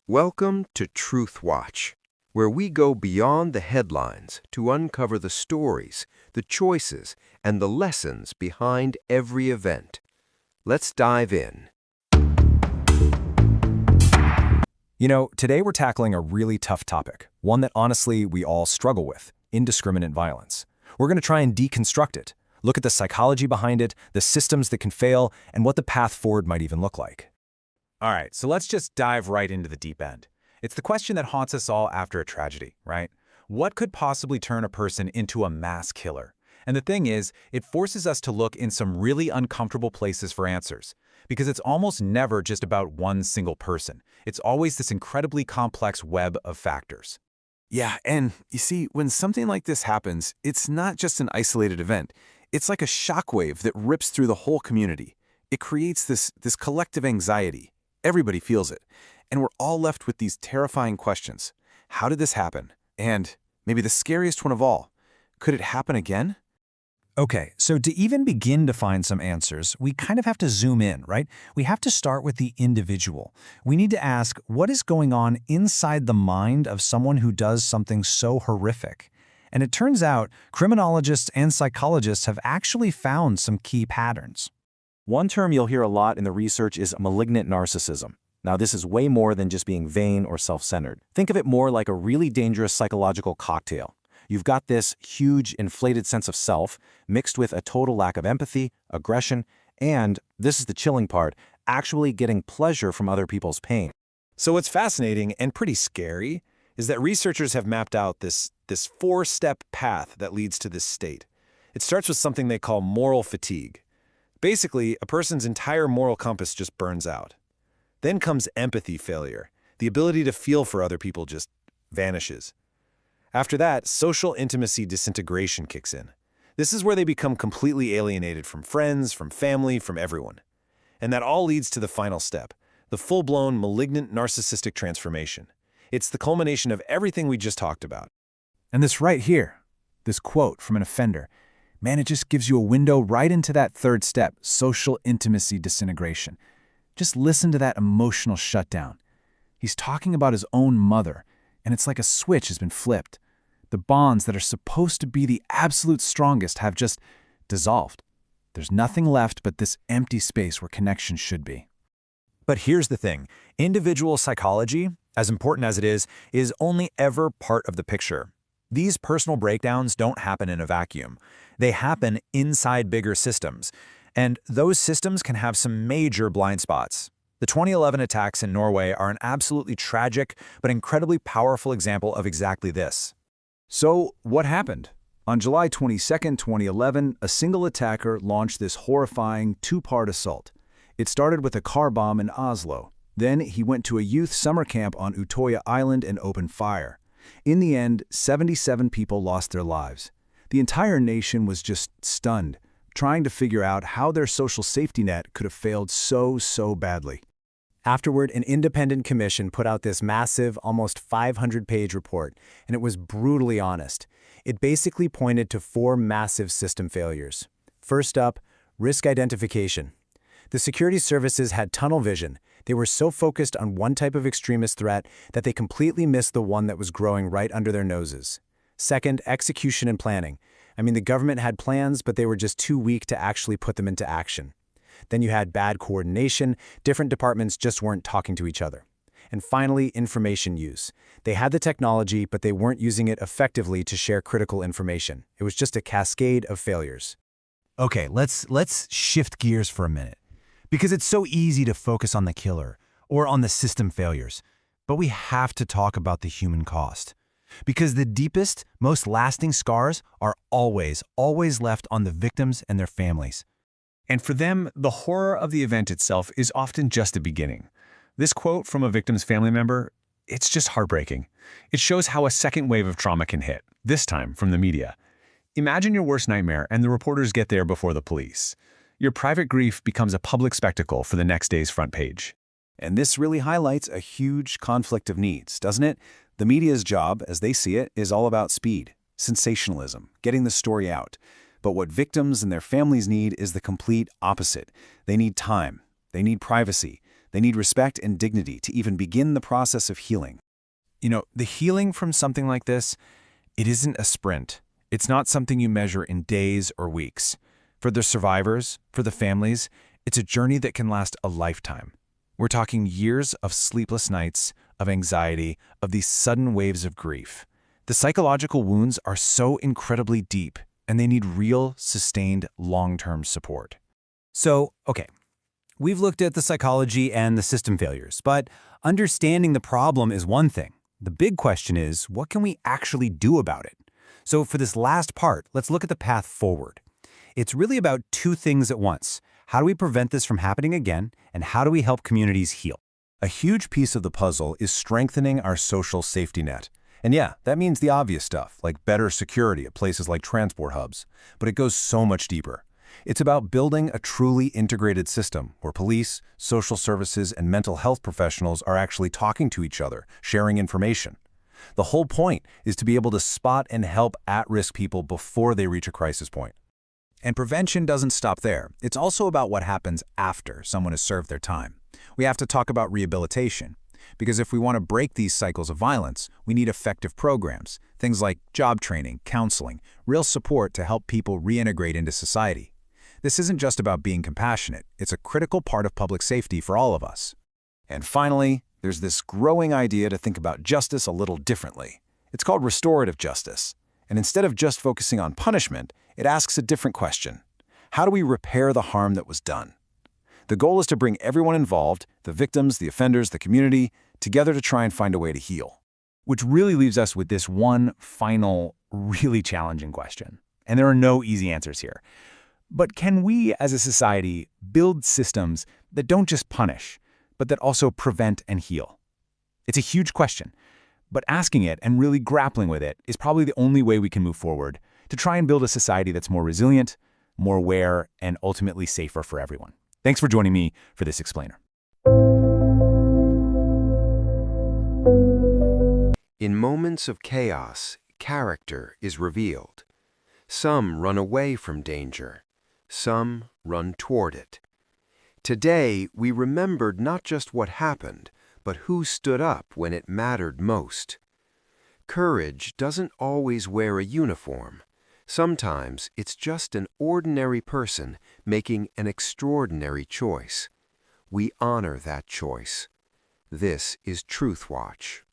Welcome to Truth Watch, where we go beyond the headlines to uncover the stories, the choices, and the lessons behind every event. Let's dive in. Today we're tackling a really tough topic, one that honestly we all struggle with: indiscriminate violence. We're going to try and deconstruct it, look at the psychology behind it, the systems that can fail, and what the path forward might even look like. All right, so let's just dive right into the deep end. It's the question that haunts us all after a tragedy, right? What could possibly turn a person into a mass killer? And the thing is, it forces us to look in some really uncomfortable places for answers, because it's almost never just about one single person. It's always this incredibly complex web of factors. Yeah, and you see, when something like this happens, it's not just an isolated event. It's like a shockwave that rips through the whole community. It creates this collective anxiety. Everybody feels it. And we're all left with these terrifying questions. How did this happen? And maybe the scariest one of all, could it happen again? Okay, so to even begin to find some answers, we kind of have to zoom in, right? We have to start with the individual. We need to ask, what is going on inside the mind of someone who does something so horrific? And it turns out, criminologists and psychologists have actually found some key patterns. One term you'll hear a lot in the research is malignant narcissism. Now, this is way more than just being vain or self-centered. Think of it more like a really dangerous psychological cocktail. You've got this huge, inflated sense of self mixed with a total lack of empathy, aggression, and, this is the chilling part, actually getting pleasure from other people's pain. So what's fascinating and pretty scary is that researchers have mapped out this four-step path that leads to this state. It starts with something they call moral fatigue. Basically, a person's entire moral compass just burns out. Then comes empathy failure. The ability to feel for other people just vanishes. After that, social intimacy disintegration kicks in. This is where they become completely alienated from friends, from family, from everyone. And that all leads to the final step, the full-blown malignant narcissistic transformation. It's the culmination of everything we just talked about. And this right here, this quote from an offender, man, it just gives you a window right into that third step, social intimacy disintegration. Just listen to that emotional shutdown. He's talking about his own mother, and it's like a switch has been flipped. The bonds that are supposed to be the absolute strongest have just dissolved. There's nothing left but this empty space where connection should be. But here's the thing. Individual psychology, as important as it is only ever part of the picture. These personal breakdowns don't happen in a vacuum. They happen inside bigger systems. And those systems can have some major blind spots. The 2011 attacks in Norway are an absolutely tragic but incredibly powerful example of exactly this. So, what happened? On July 22, 2011, a single attacker launched this horrifying two-part assault. It started with a car bomb in Oslo. Then he went to a youth summer camp on Utoya Island and opened fire. In the end, 77 people lost their lives. The entire nation was just stunned, trying to figure out how their social safety net could have failed so badly. Afterward, an independent commission put out this massive, almost 500-page report, and it was brutally honest. It basically pointed to four massive system failures. First up, risk identification. The security services had tunnel vision. They were so focused on one type of extremist threat that they completely missed the one that was growing right under their noses. Second, execution and planning. The government had plans, but they were just too weak to actually put them into action. Then you had bad coordination. Different departments just weren't talking to each other. And finally, information use. They had the technology, but they weren't using it effectively to share critical information. It was just a cascade of failures. Okay, let's shift gears for a minute. Because it's so easy to focus on the killer or on the system failures. But we have to talk about the human cost. Because the deepest, most lasting scars are always left on the victims and their families. And for them, the horror of the event itself is often just a beginning. This quote from a victim's family member, it's just heartbreaking. It shows how a second wave of trauma can hit, this time from the media. Imagine your worst nightmare and the reporters get there before the police. Your private grief becomes a public spectacle for the next day's front page. And this really highlights a huge conflict of needs, doesn't it? The media's job, as they see it, is all about speed, sensationalism, getting the story out. But what victims and their families need is the complete opposite. They need time. They need privacy. They need respect and dignity to even begin the process of healing. You know, the healing from something like this, it isn't a sprint. It's not something you measure in days or weeks. For the survivors, for the families, it's a journey that can last a lifetime. We're talking years of sleepless nights, of anxiety, of these sudden waves of grief. The psychological wounds are so incredibly deep, and they need real, sustained, long-term support. So, okay, we've looked at the psychology and the system failures, but understanding the problem is one thing. The big question is, what can we actually do about it? So for this last part, let's look at the path forward. It's really about two things at once. How do we prevent this from happening again, and how do we help communities heal? A huge piece of the puzzle is strengthening our social safety net. And yeah, that means the obvious stuff, like better security at places like transport hubs. But it goes so much deeper. It's about building a truly integrated system where police, social services, and mental health professionals are actually talking to each other, sharing information. The whole point is to be able to spot and help at-risk people before they reach a crisis point. And prevention doesn't stop there. It's also about what happens after someone has served their time. We have to talk about rehabilitation. Because if we want to break these cycles of violence, we need effective programs, things like job training, counseling, real support to help people reintegrate into society. This isn't just about being compassionate. It's a critical part of public safety for all of us. And finally, there's this growing idea to think about justice a little differently. It's called restorative justice. And instead of just focusing on punishment, it asks a different question. How do we repair the harm that was done? The goal is to bring everyone involved, the victims, the offenders, the community, together to try and find a way to heal. Which really leaves us with this one final, really challenging question. And there are no easy answers here. But can we, as a society, build systems that don't just punish, but that also prevent and heal? It's a huge question, but asking it and really grappling with it is probably the only way we can move forward to try and build a society that's more resilient, more aware, and ultimately safer for everyone. Thanks for joining me for this explainer. In moments of chaos, character is revealed. Some run away from danger. Some run toward it. Today, we remembered not just what happened, but who stood up when it mattered most. Courage doesn't always wear a uniform. Sometimes it's just an ordinary person making an extraordinary choice. We honor that choice. This is Truth Watch.